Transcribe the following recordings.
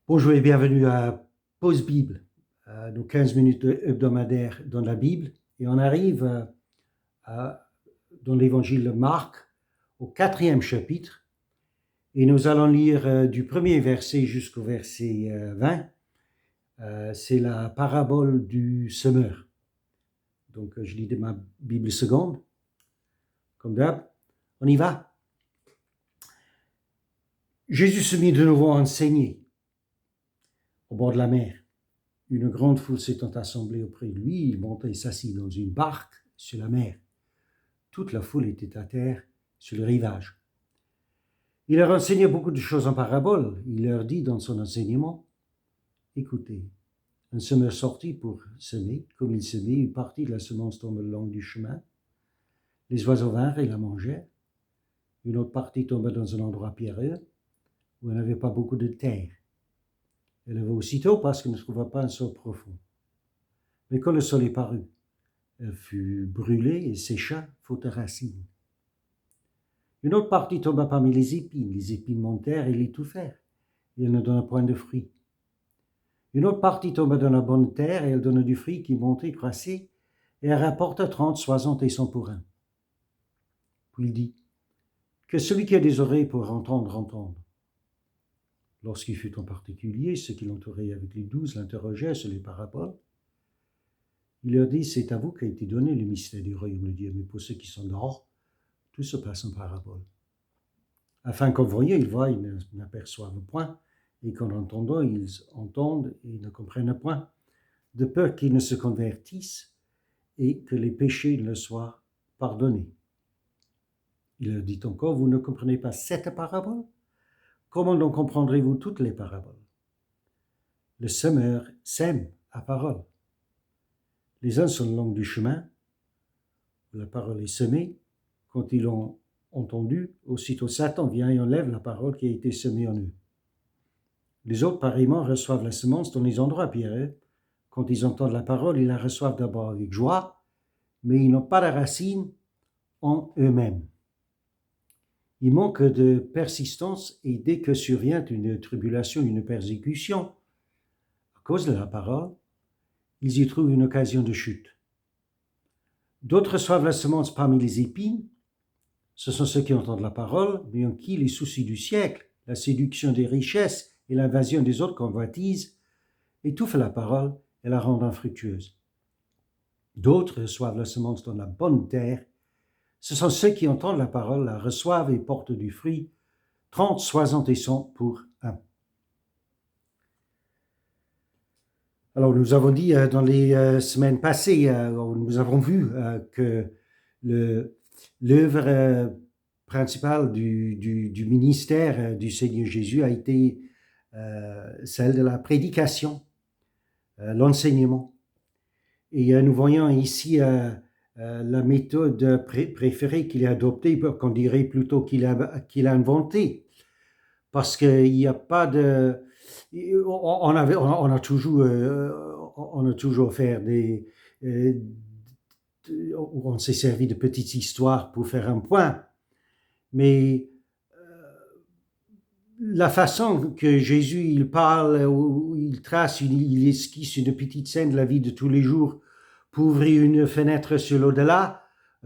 Bonjour et bienvenue à Pause Bible, nos 15 minutes hebdomadaires dans la Bible. Et on arrive dans l'évangile de Marc, au 4e chapitre. Et nous allons lire du premier verset jusqu'au verset 20. C'est la parabole du semeur. Donc je lis de ma Bible seconde. Comme d'hab, on y va. Jésus se mit de nouveau à enseigner au bord de la mer. Une grande foule s'étant assemblée auprès de lui, il monta et s'assit dans une barque sur la mer. Toute la foule était à terre sur le rivage. Il leur enseignait beaucoup de choses en paraboles. Il leur dit dans son enseignement, « Écoutez, un semeur sortit pour semer. Comme il semait, une partie de la semence tomba le long du chemin. Les oiseaux vinrent et la mangèrent. Une autre partie tomba dans un endroit pierreux où il n'y avait pas beaucoup de terre. Elle leva aussitôt parce qu'elle ne trouva pas un sol profond. Mais quand le soleil parut, elle fut brûlée et sécha, faute de racines. Une autre partie tomba parmi les épines montèrent et l'étouffèrent, et elle ne donna point de fruit. Une autre partie tomba dans la bonne terre, et elle donna du fruit qui montait, croissait, et elle rapporta 30, 60 et 100 pour un. Puis il dit, que celui qui a des oreilles pour entendre, entende. Lorsqu'il fut en particulier, ceux qui l'entouraient avec les 12 l'interrogèrent sur les paraboles. Il leur dit, c'est à vous qu'a été donné le mystère du royaume de Dieu, mais pour ceux qui sont dehors, tout se passe en parabole. Afin qu'en voyant, ils voient, ils n'aperçoivent point, et qu'en entendant, ils entendent et ne comprennent point, de peur qu'ils ne se convertissent et que les péchés ne leur soient pardonnés. Il leur dit encore, vous ne comprenez pas cette parabole? Comment donc comprendrez-vous toutes les paraboles? Le semeur sème à parole. Les uns sont le long du chemin, où la parole est semée. Quand ils l'ont entendu, aussitôt Satan vient et enlève la parole qui a été semée en eux. Les autres, pareillement, reçoivent la semence dans les endroits pierreux. Quand ils entendent la parole, ils la reçoivent d'abord avec joie, mais ils n'ont pas de racine en eux-mêmes. Ils manquent de persistance et dès que survient une tribulation, une persécution, à cause de la parole, ils y trouvent une occasion de chute. D'autres reçoivent la semence parmi les épines. Ce sont ceux qui entendent la parole, mais en qui les soucis du siècle, la séduction des richesses et l'invasion des autres convoitises étouffent la parole et la rendent infructueuse. D'autres reçoivent la semence dans la bonne terre. Ce sont ceux qui entendent la parole, la reçoivent et portent du fruit, 30, 60 et 100 pour un. Alors, nous avons dit dans les semaines passées, nous avons vu que l'œuvre principale du ministère du Seigneur Jésus a été celle de la prédication, l'enseignement. Et nous voyons ici la méthode préférée qu'il a adoptée, qu'on dirait plutôt qu'il a inventée, parce qu'il n'y a pas de... On a toujours fait on s'est servi de petites histoires pour faire un point, mais la façon que Jésus il parle, où il trace, il esquisse une petite scène de la vie de tous les jours pour ouvrir une fenêtre sur l'au-delà,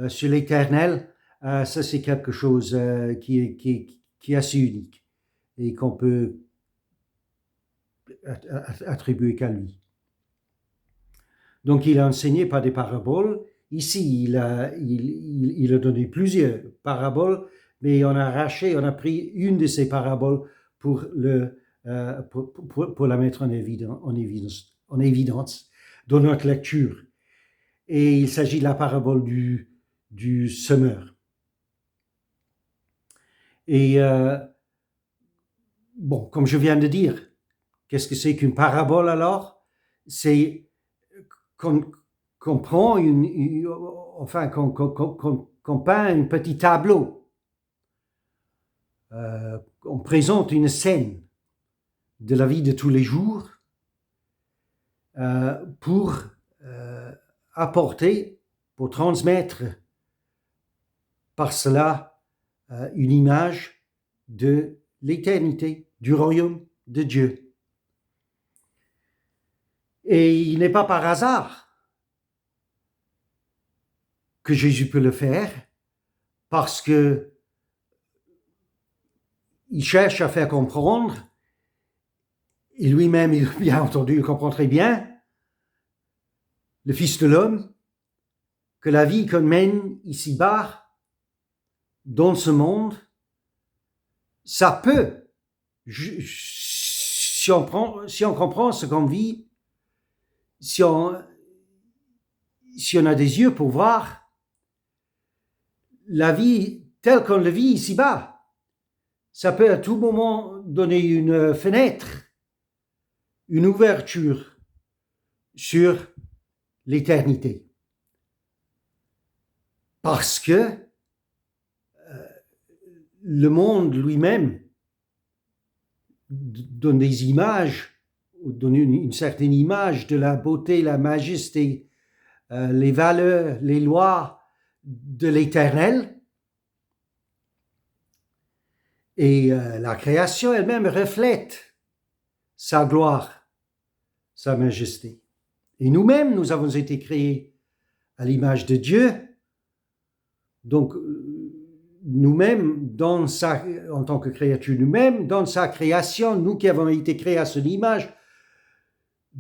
sur l'éternel, ça c'est quelque chose qui est assez unique et qu'on peut attribuer qu'à lui. Donc il a enseigné par des paraboles. Ici, il a donné plusieurs paraboles, mais on a pris une de ces paraboles pour la mettre en évidence dans notre lecture. Et il s'agit de la parabole du semeur. Et bon, comme je viens de dire, qu'est-ce que c'est qu'une parabole alors? C'est qu'on prend qu'on peint un petit tableau. On présente une scène de la vie de tous les jours pour apporter, pour transmettre par cela une image de l'éternité, du royaume de Dieu. Et il n'est pas par hasard que Jésus peut le faire, parce que il cherche à faire comprendre, et lui-même, bien entendu, il comprend très bien, le Fils de l'homme, que la vie qu'on mène ici-bas, dans ce monde, ça peut, si on comprend ce qu'on vit, si on a des yeux pour voir la vie telle qu'on le vit ici-bas, ça peut à tout moment donner une fenêtre, une ouverture sur l'éternité. Parce que le monde lui-même donne des images, donne une certaine image de la beauté, la majesté, les valeurs, les lois de l'Éternel. Et la création elle-même reflète sa gloire, sa majesté. Et nous-mêmes, nous avons été créés à l'image de Dieu. Donc, nous-mêmes, en tant que créatures nous-mêmes, dans sa création, nous qui avons été créés à son image,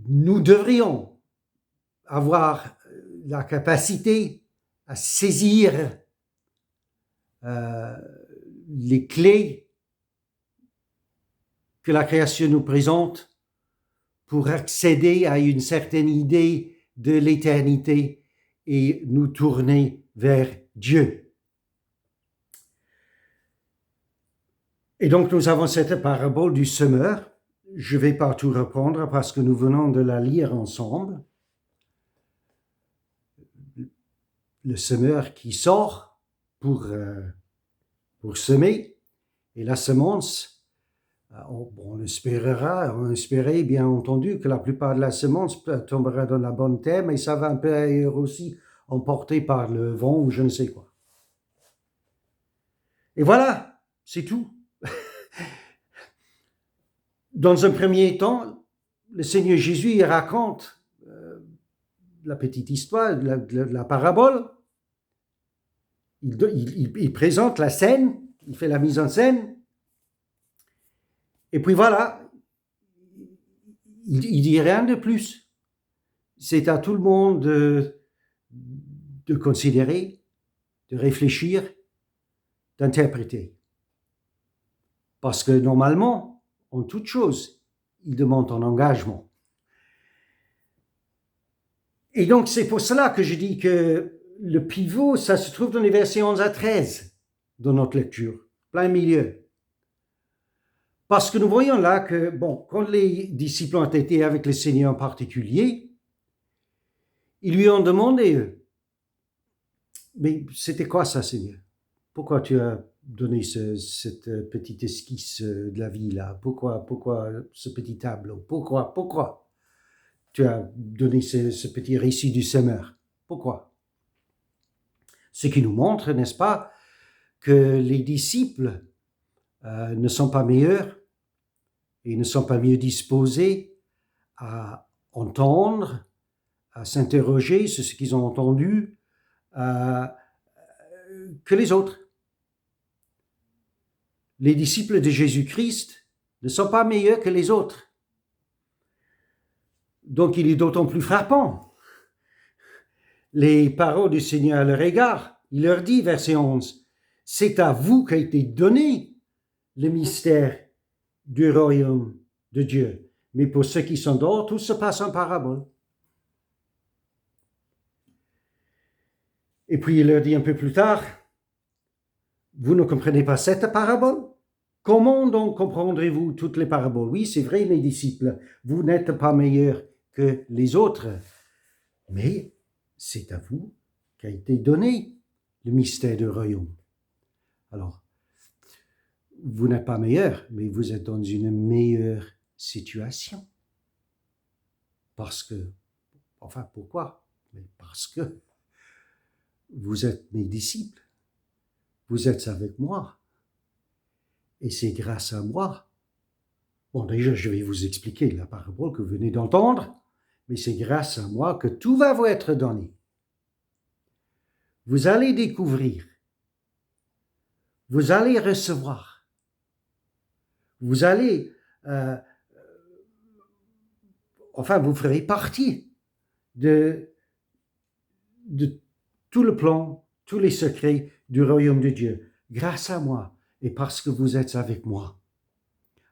nous devrions avoir la capacité à saisir les clés que la création nous présente pour accéder à une certaine idée de l'éternité et nous tourner vers Dieu. Et donc nous avons cette parabole du semeur. Je ne vais pas tout reprendre parce que nous venons de la lire ensemble. Le semeur qui sort pour semer, et la semence, on espérait bien entendu que la plupart de la semence tombera dans la bonne terre, mais ça va un peu ailleurs aussi, emporté par le vent ou je ne sais quoi. Et voilà, c'est tout. Dans un premier temps, le Seigneur Jésus il raconte la petite histoire, la parabole. Il présente la scène, il fait la mise en scène. Et puis voilà, il dit rien de plus. C'est à tout le monde de considérer, de réfléchir, d'interpréter. Parce que normalement, en toute chose, il demande un engagement. Et donc, c'est pour cela que je dis que le pivot, ça se trouve dans les versets 11 à 13 dans notre lecture, plein milieu. Parce que nous voyons là que, quand les disciples ont été avec le Seigneur en particulier, ils lui ont demandé, mais c'était quoi ça, Seigneur? Pourquoi tu as donné cette petite esquisse de la vie là? Pourquoi ce petit tableau? Pourquoi tu as donné ce petit récit du semeur? Pourquoi? Ce qui nous montre, n'est-ce pas, que les disciples ne sont pas meilleurs et ne sont pas mieux disposés à entendre, à s'interroger sur ce qu'ils ont entendu que les autres. Les disciples de Jésus-Christ ne sont pas meilleurs que les autres. Donc il est d'autant plus frappant les paroles du Seigneur à leur égard. Il leur dit, verset 11, « C'est à vous qu'a été donné le mystère du royaume de Dieu. Mais pour ceux qui sont dehors, tout se passe en parabole. » Et puis il leur dit un peu plus tard, « Vous ne comprenez pas cette parabole? Comment donc comprendrez-vous toutes les paraboles? Oui, c'est vrai, mes disciples, vous n'êtes pas meilleurs que les autres, mais c'est à vous qu'a été donné le mystère du royaume. » Alors, vous n'êtes pas meilleur, mais vous êtes dans une meilleure situation. Parce que, pourquoi? Mais parce que vous êtes mes disciples. Vous êtes avec moi. Et c'est grâce à moi. Déjà, je vais vous expliquer la parabole que vous venez d'entendre. mais c'est grâce à moi que tout va vous être donné. Vous allez découvrir, vous allez recevoir, vous allez, vous ferez partie de tout le plan, tous les secrets du royaume de Dieu, grâce à moi et parce que vous êtes avec moi.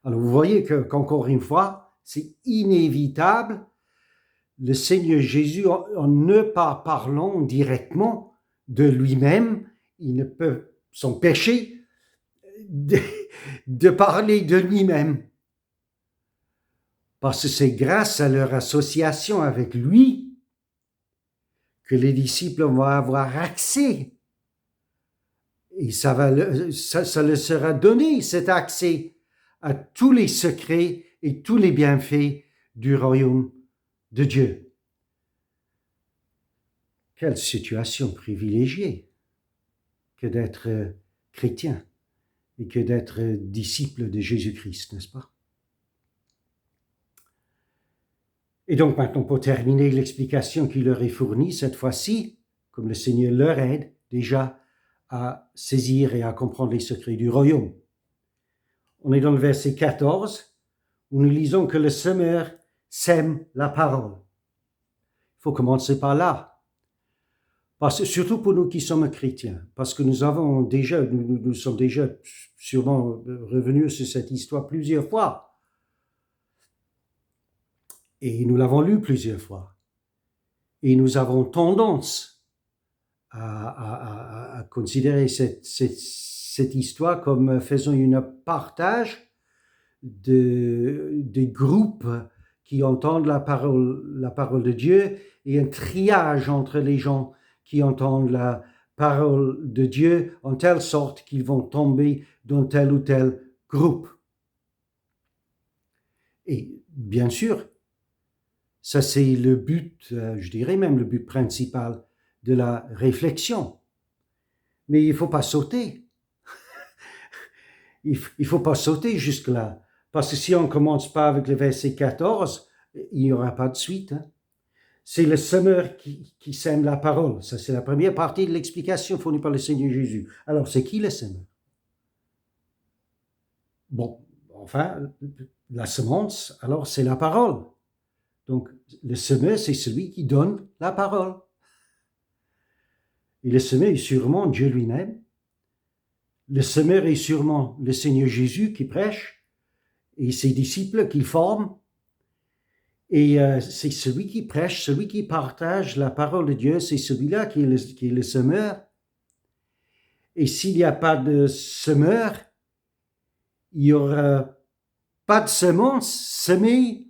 Alors vous voyez qu'encore une fois, c'est inévitable. Le Seigneur Jésus, en ne pas parlant directement de lui-même, il ne peut s'empêcher de parler de lui-même. Parce que c'est grâce à leur association avec lui que les disciples vont avoir accès. Et ça leur sera donné, cet accès à tous les secrets et tous les bienfaits du royaume de Dieu. Quelle situation privilégiée que d'être chrétien et que d'être disciple de Jésus-Christ, n'est-ce pas? Et donc maintenant, pour terminer l'explication qui leur est fournie, cette fois-ci, comme le Seigneur leur aide déjà à saisir et à comprendre les secrets du royaume. On est dans le verset 14, où nous lisons que le semeur sème la parole. Il faut commencer par là. Surtout pour nous qui sommes chrétiens, parce que nous sommes déjà sûrement revenus sur cette histoire plusieurs fois. Et nous l'avons lu plusieurs fois. Et nous avons tendance à considérer cette histoire comme faisant un partage des groupes qui entendent la parole de Dieu et un triage entre les gens qui entendent la parole de Dieu en telle sorte qu'ils vont tomber dans tel ou tel groupe. Et bien sûr, ça c'est le but, je dirais même le but principal de la réflexion. Mais il ne faut pas sauter. Il ne faut pas sauter jusque-là. Parce que si on ne commence pas avec le verset 14, il n'y aura pas de suite. Hein. C'est le semeur qui sème la parole. Ça, c'est la première partie de l'explication fournie par le Seigneur Jésus. Alors, c'est qui le semeur? Bon, la semence, alors c'est la parole. Donc, le semeur, c'est celui qui donne la parole. Et le semeur est sûrement Dieu lui-même. Le semeur est sûrement le Seigneur Jésus qui prêche et ses disciples qu'il forme. Et c'est celui qui prêche, celui qui partage la parole de Dieu, c'est celui-là qui est le semeur. Et s'il n'y a pas de semeur, il n'y aura pas de semence semée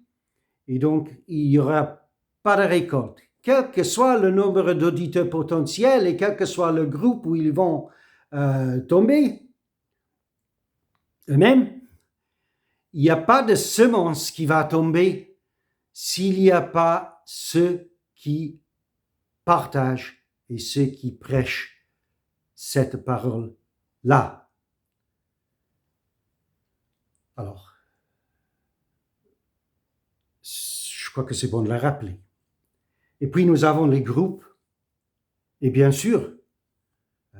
et donc il n'y aura pas de récolte. Quel que soit le nombre d'auditeurs potentiels et quel que soit le groupe où ils vont tomber, eux-mêmes, il n'y a pas de semence qui va tomber s'il n'y a pas ceux qui partagent et ceux qui prêchent cette parole-là. Alors, je crois que c'est bon de la rappeler. Et puis nous avons les groupes, et bien sûr,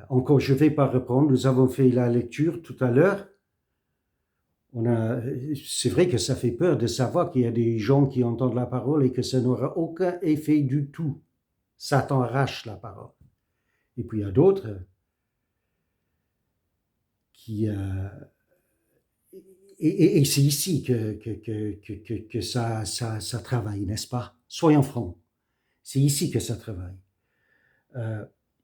encore je ne vais pas reprendre, nous avons fait la lecture tout à l'heure. C'est vrai que ça fait peur de savoir qu'il y a des gens qui entendent la parole et que ça n'aura aucun effet du tout. Satan arrache la parole. Et puis il y a d'autres qui... Et c'est ici que ça travaille, n'est-ce pas? Soyons francs. C'est ici que ça travaille.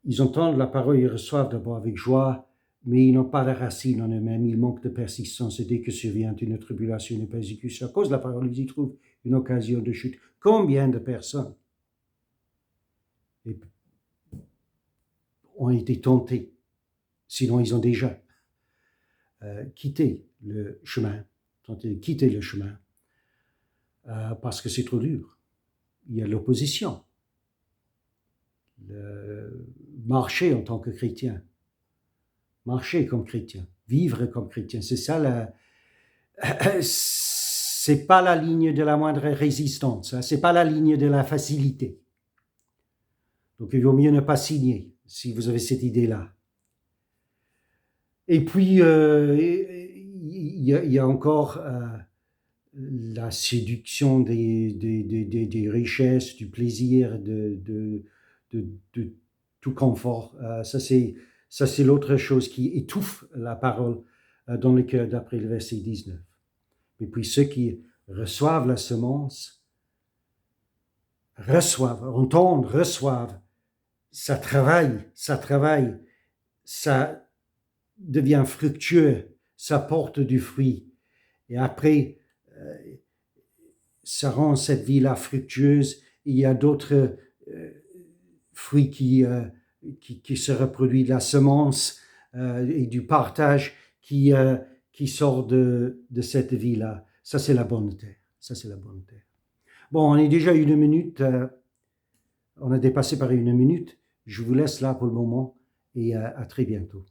Ils entendent la parole, ils reçoivent d'abord avec joie, mais ils n'ont pas de racine en eux-mêmes, ils manquent de persistance. Et dès que survient une tribulation, une persécution, à cause de la parole, ils y trouvent une occasion de chute. Combien de personnes ont été tentées, sinon ils ont déjà quitté le chemin, tenté de quitter le chemin, parce que c'est trop dur. Il y a l'opposition. Marcher en tant que chrétien, marcher comme chrétien, vivre comme chrétien, c'est ça c'est pas la ligne de la moindre résistance, hein, c'est pas la ligne de la facilité. Donc il vaut mieux ne pas signer si vous avez cette idée-là. Et puis, il y a encore la séduction des richesses, du plaisir, de tout confort. Ça, c'est l'autre chose qui étouffe la parole dans le cœur d'après le verset 19. Et puis ceux qui reçoivent la semence, entendent, reçoivent, ça travaille, ça devient fructueux, ça porte du fruit. Et après, ça rend cette vie-là fructueuse. Il y a d'autres fruits qui se reproduisent, de la semence et du partage qui sort de cette vie-là. Ça, c'est la bonne terre. Ça, c'est la bonne terre. Bon, on est déjà 1 minute. On a dépassé par 1 minute. Je vous laisse là pour le moment et à très bientôt.